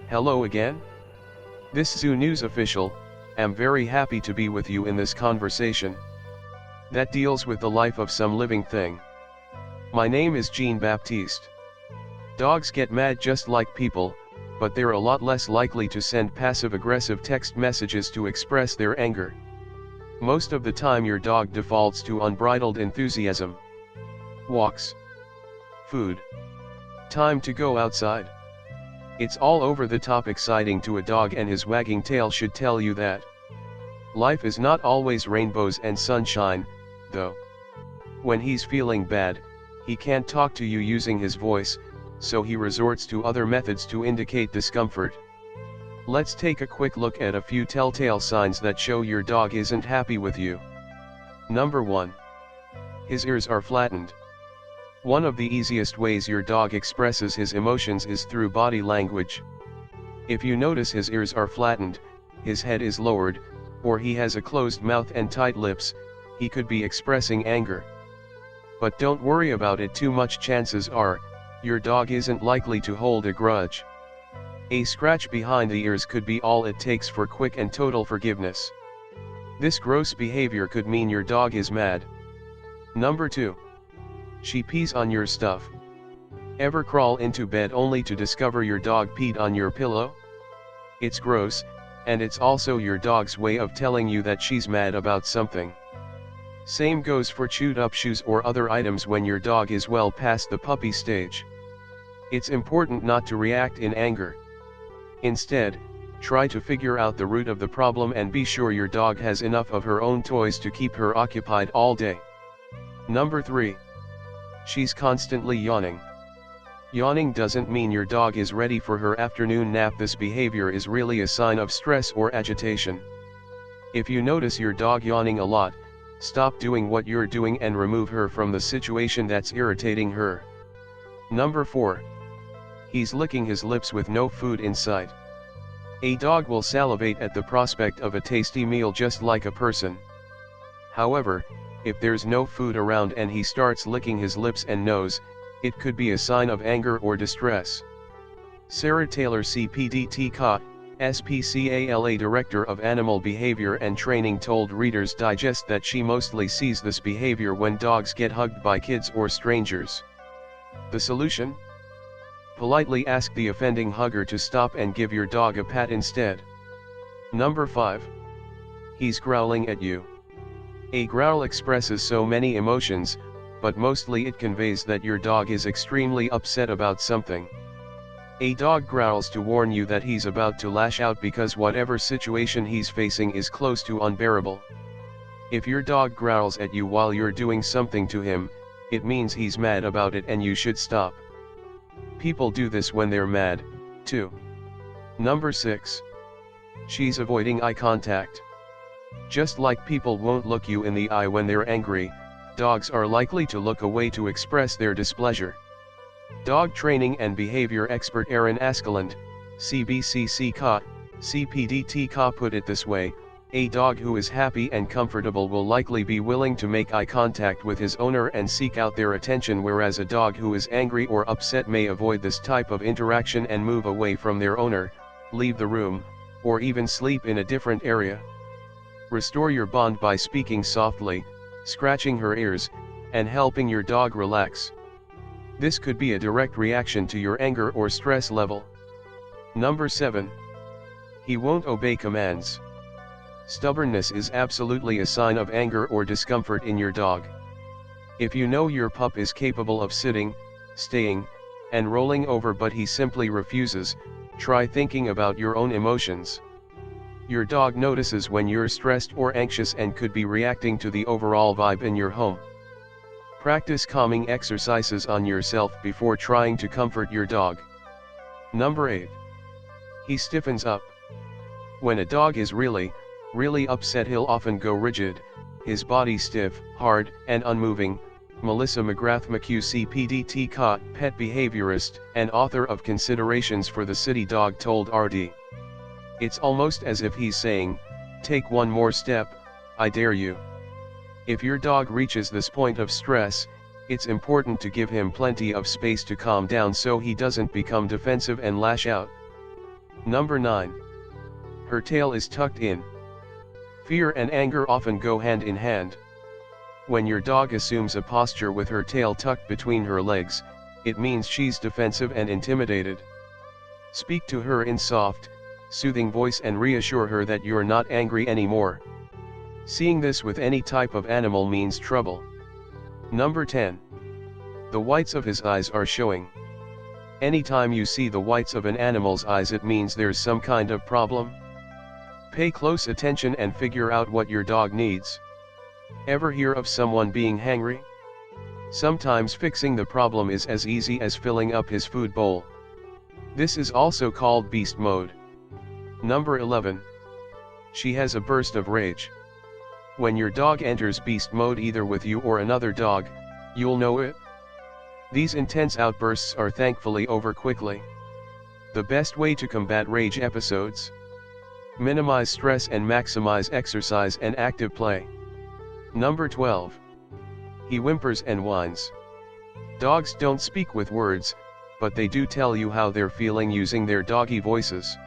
Hello again? This Zoo News official, am very happy to be with you in this conversation that deals with the life of some living thing. My name is Jean Baptiste. Dogs get mad just like people, but they're a lot less likely to send passive-aggressive text messages to express their anger. Most of the time your dog defaults to unbridled enthusiasm. Walks. Food. Time to go outside. It's all over the top exciting to a dog, and his wagging tail should tell you that. Life is not always rainbows and sunshine, though. When he's feeling bad, he can't talk to you using his voice, so he resorts to other methods to indicate discomfort. Let's take a quick look at a few telltale signs that show your dog isn't happy with you. Number 1. His ears are flattened. One of the easiest ways your dog expresses his emotions is through body language. If you notice his ears are flattened, his head is lowered, or he has a closed mouth and tight lips, he could be expressing anger. But don't worry about it too much. Chances are, your dog isn't likely to hold a grudge. A scratch behind the ears could be all it takes for quick and total forgiveness. This gross behavior could mean your dog is mad. Number 2. She pees on your stuff. Ever crawl into bed only to discover your dog peed on your pillow? It's gross, and it's also your dog's way of telling you that she's mad about something. Same goes for chewed up shoes or other items when your dog is well past the puppy stage. It's important not to react in anger. Instead, try to figure out the root of the problem and be sure your dog has enough of her own toys to keep her occupied all day. Number 3. She's constantly yawning. Yawning doesn't mean your dog is ready for her afternoon nap. This behavior is really a sign of stress or agitation. If you notice your dog yawning a lot, stop doing what you're doing and remove her from the situation that's irritating her. Number 4. He's licking his lips with no food in sight. A dog will salivate at the prospect of a tasty meal just like a person. However, if there's no food around and he starts licking his lips and nose, it could be a sign of anger or distress. Sarah Taylor, CPDT-CA, SPCALA Director of Animal Behavior and Training, told Reader's Digest that she mostly sees this behavior when dogs get hugged by kids or strangers. The solution? Politely ask the offending hugger to stop and give your dog a pat instead. Number 5. He's growling at you. A growl expresses so many emotions, but mostly it conveys that your dog is extremely upset about something. A dog growls to warn you that he's about to lash out because whatever situation he's facing is close to unbearable. If your dog growls at you while you're doing something to him, it means he's mad about it and you should stop. People do this when they're mad, too. Number 6. She's avoiding eye contact. Just like people won't look you in the eye when they're angry, dogs are likely to look away to express their displeasure. Dog training and behavior expert Erin Askeladd, CBCC-CA, CPDT-CA, put it this way: a dog who is happy and comfortable will likely be willing to make eye contact with his owner and seek out their attention, whereas a dog who is angry or upset may avoid this type of interaction and move away from their owner, leave the room, or even sleep in a different area. Restore your bond by speaking softly, scratching her ears, and helping your dog relax. This could be a direct reaction to your anger or stress level. Number 7. He won't obey commands. Stubbornness is absolutely a sign of anger or discomfort in your dog. If you know your pup is capable of sitting, staying, and rolling over but he simply refuses, try thinking about your own emotions. Your dog notices when you're stressed or anxious and could be reacting to the overall vibe in your home. Practice calming exercises on yourself before trying to comfort your dog. Number 8. He stiffens up. When a dog is really upset, he'll often go rigid, his body stiff, hard, and unmoving. Melissa McGrath-McHugh, CPDT-CA, pet behaviorist and author of Considerations for the City Dog, told RD. It's almost as if he's saying, "Take one more step, I dare you." If your dog reaches this point of stress, it's important to give him plenty of space to calm down so he doesn't become defensive and lash out. Number 9. Her tail is tucked in. Fear and anger often go hand in hand. When your dog assumes a posture with her tail tucked between her legs, it means she's defensive and intimidated. Speak to her in soft, soothing voice and reassure her that you're not angry anymore. Seeing this with any type of animal means trouble. Number 10. The whites of his eyes are showing. Anytime you see the whites of an animal's eyes, it means there's some kind of problem. Pay close attention and figure out what your dog needs. Ever hear of someone being hangry? Sometimes fixing the problem is as easy as filling up his food bowl. This is also called beast mode. Number 11. She has a burst of rage. When your dog enters beast mode either with you or another dog, you'll know it. These intense outbursts are thankfully over quickly. The best way to combat rage episodes: minimize stress and maximize exercise and active play. Number 12. He whimpers and whines. Dogs don't speak with words, but they do tell you how they're feeling using their doggy voices.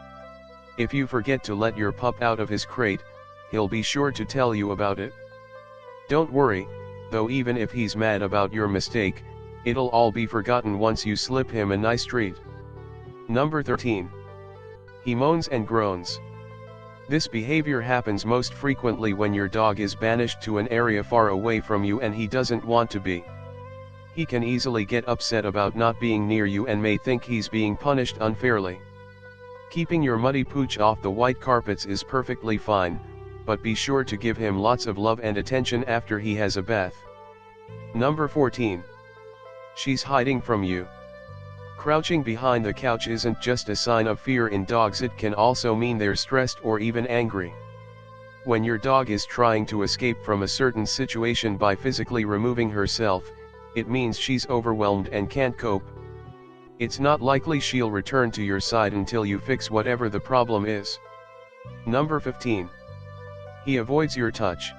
If you forget to let your pup out of his crate, he'll be sure to tell you about it. Don't worry, though, even if he's mad about your mistake, it'll all be forgotten once you slip him a nice treat. Number 13. He moans and groans. This behavior happens most frequently when your dog is banished to an area far away from you and he doesn't want to be. He can easily get upset about not being near you and may think he's being punished unfairly. Keeping your muddy pooch off the white carpets is perfectly fine, but be sure to give him lots of love and attention after he has a bath. Number 14. She's hiding from you. Crouching behind the couch isn't just a sign of fear in dogs, it can also mean they're stressed or even angry. When your dog is trying to escape from a certain situation by physically removing herself, it means she's overwhelmed and can't cope. It's not likely she'll return to your side until you fix whatever the problem is. Number 15. He avoids your touch.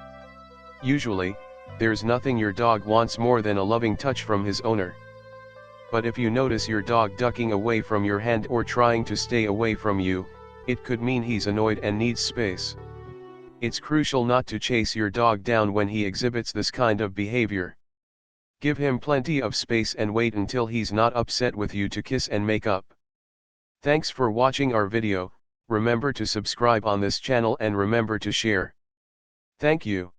Usually, there's nothing your dog wants more than a loving touch from his owner. But if you notice your dog ducking away from your hand or trying to stay away from you, it could mean he's annoyed and needs space. It's crucial not to chase your dog down when he exhibits this kind of behavior. Give him plenty of space and wait until he's not upset with you to kiss and make up. Thanks for watching our video. Remember to subscribe on this channel and remember to share. Thank you.